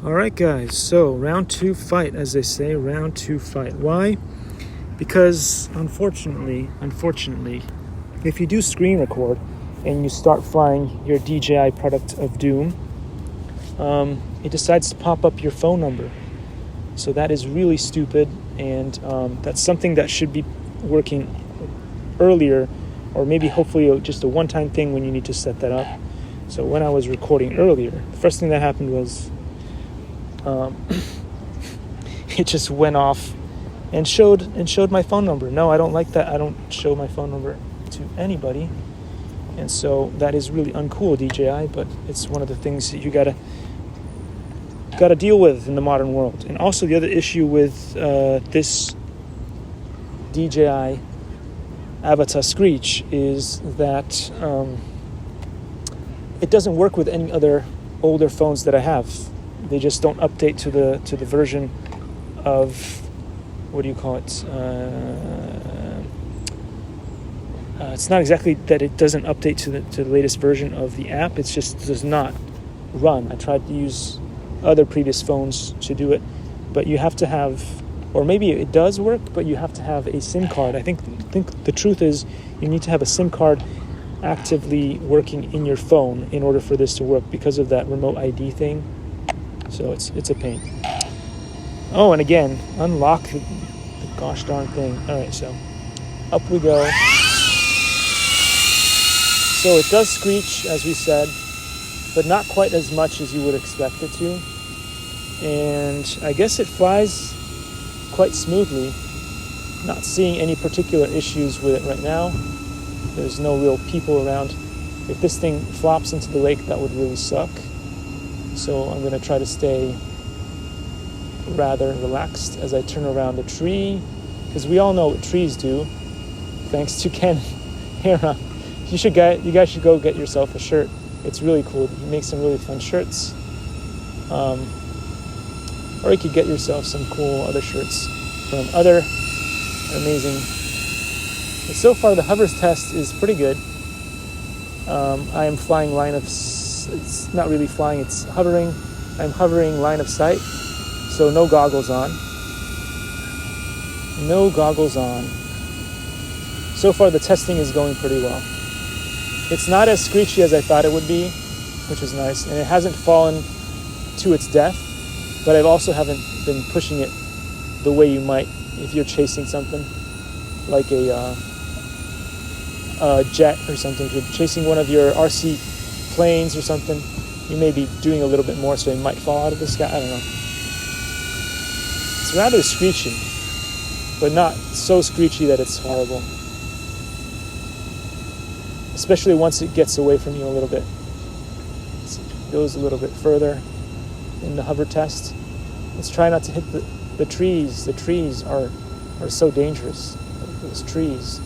Alright guys, so round 2 fight, as they say, round 2 fight. Why? Because unfortunately, if you do screen record and you start flying your DJI product of doom, it decides to pop up your phone number. So that is really stupid, and that's something that should be working earlier, or maybe hopefully just a one-time thing when you need to set that up. So when I was recording earlier, the first thing that happened was it just went off and showed my phone number. No, I don't like that. I don't show my phone number to anybody, and so that is really uncool, DJI. But it's one of the things that you gotta deal with in the modern world. And also the other issue with this DJI Avata Screech is that it doesn't work with any other older phones that I have. They just don't update to the version of, what do you call it? It's not exactly that it doesn't update to the latest version of the app. It just does not run. I tried to use other previous phones to do it, but you have to have, or maybe it does work, but you have to have a SIM card. I think the truth is you need to have a SIM card actively working in your phone in order for this to work, because of that remote ID thing. So it's a pain. Oh, and again, unlock the gosh darn thing. All right, so up we go. So it does screech, as we said, but not quite as much as you would expect it to. And I guess it flies quite smoothly. Not seeing any particular issues with it right now. There's no real people around. If this thing flops into the lake, that would really suck. So I'm going to try to stay rather relaxed as I turn around the tree, because we all know what trees do, thanks to Ken Hera. You guys should go get yourself a shirt. It's really cool. He makes some really fun shirts. Or you could get yourself some cool other shirts from other amazing. But so far the hovers test is pretty good. I am flying line of, it's not really flying, it's hovering. I'm hovering line of sight, so no goggles on. No goggles on. So far the testing is going pretty well. It's not as screechy as I thought it would be, which is nice, and it hasn't fallen to its death, but I also haven't been pushing it the way you might if you're chasing something like a jet or something. If you're chasing one of your RC planes or something, you may be doing a little bit more, so it might fall out of the sky. I don't know. It's rather screechy, but not so screechy that it's horrible. Especially once it gets away from you a little bit. It goes a little bit further in the hover test. Let's try not to hit the trees. The trees are so dangerous. Those trees.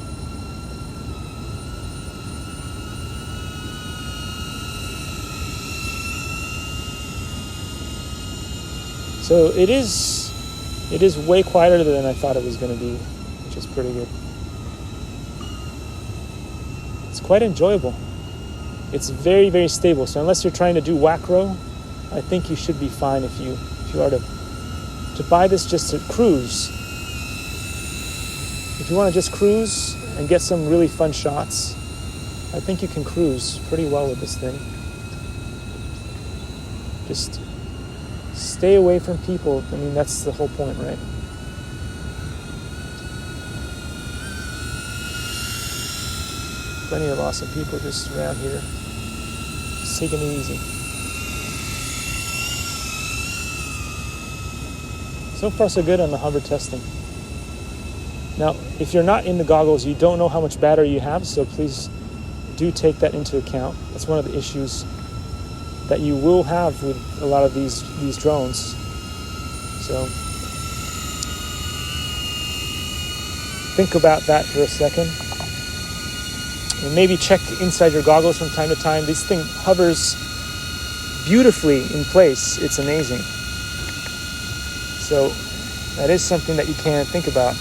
So it is way quieter than I thought it was going to be, which is pretty good. It's quite enjoyable. It's very, very stable. So unless you're trying to do whack row, I think you should be fine if you are to buy this just to cruise. If you want to just cruise and get some really fun shots, I think you can cruise pretty well with this thing. Just stay away from people. I mean, that's the whole point, right? Plenty of awesome people just around here, just taking it easy. So far so good on the hover testing. Now, if you're not in the goggles, you don't know how much battery you have, so please do take that into account. That's one of the issues that you will have with a lot of these drones. So think about that for a second. And maybe check inside your goggles from time to time. This thing hovers beautifully in place. It's amazing. So that is something that you can think about,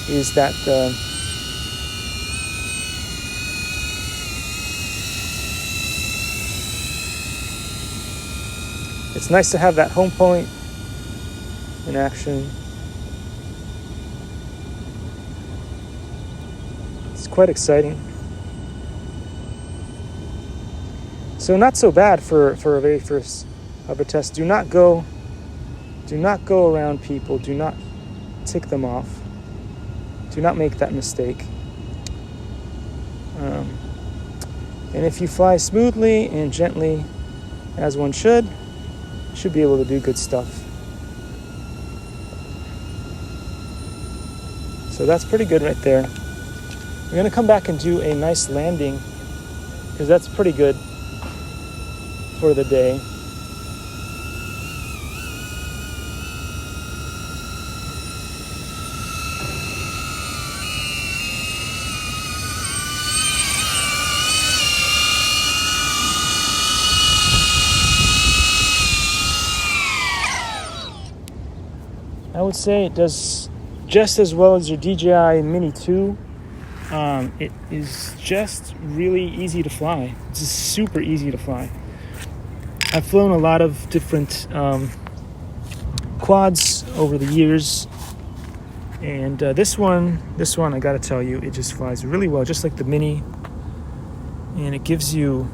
is that it's nice to have that home point in action. It's quite exciting. So not so bad for a very first hover test. Do not go around people. Do not tick them off. Do not make that mistake. And if you fly smoothly and gently, as one should be able to do good stuff. So that's pretty good right there. We're going to come back and do a nice landing, because that's pretty good for the day. I would say it does just as well as your DJI Mini 2. It is just really easy to fly. It's just super easy to fly. I've flown a lot of different quads over the years, and this one I gotta tell you, it just flies really well, just like the Mini, and it gives you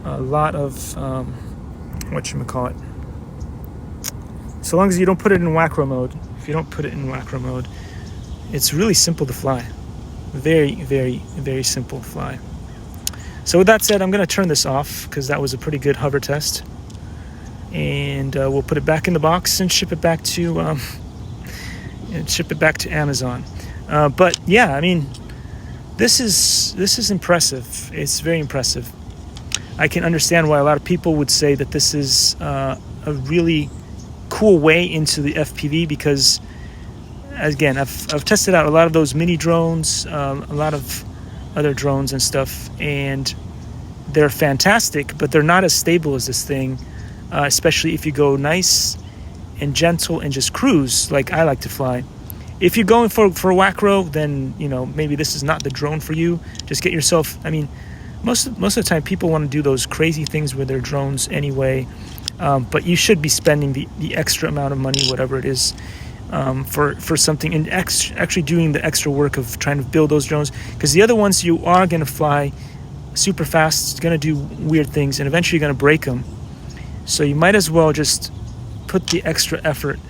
a lot of whatchamacallit. So long as you don't put it in wacro mode. If you don't put it in wacro mode, it's really simple to fly. Very, very, very simple to fly. So with that said, I'm going to turn this off, because that was a pretty good hover test. And we'll put it back in the box and ship it back to Amazon. But yeah, I mean, this is impressive. It's very impressive. I can understand why a lot of people would say that this is a really cool way into the FPV, because again, I've tested out a lot of those mini drones, a lot of other drones and stuff, and they're fantastic, but they're not as stable as this thing, especially if you go nice and gentle and just cruise like I like to fly. If you're going for wacro, then maybe this is not the drone for you. Just get yourself, I mean, most of the time people want to do those crazy things with their drones anyway. But you should be spending the extra amount of money, whatever it is, for something, and actually doing the extra work of trying to build those drones. Because the other ones, you are going to fly super fast, it's going to do weird things, and eventually you're going to break them. So you might as well just put the extra effort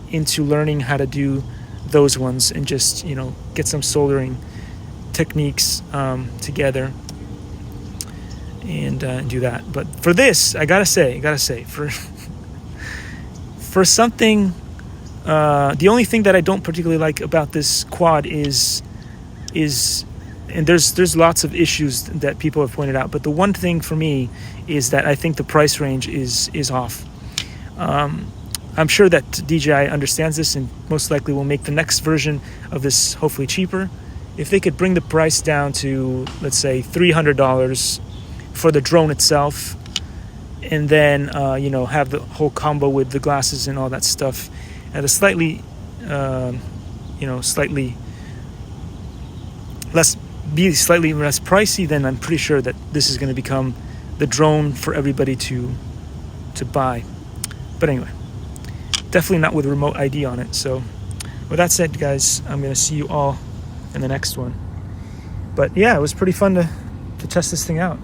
into learning how to do those ones, and just get some soldering techniques together. And do that. But for this, I gotta say, for something, the only thing that I don't particularly like about this quad is, and there's lots of issues that people have pointed out, but the one thing for me is that I think the price range is off. I'm sure that DJI understands this, and most likely will make the next version of this hopefully cheaper. If they could bring the price down to, let's say, $300 for the drone itself, and then have the whole combo with the glasses and all that stuff at a slightly slightly less pricey, then I'm pretty sure that this is going to become the drone for everybody to buy. But anyway, definitely not with remote ID on it. So with that said, guys, I'm going to see you all in the next one. But yeah, it was pretty fun to test this thing out.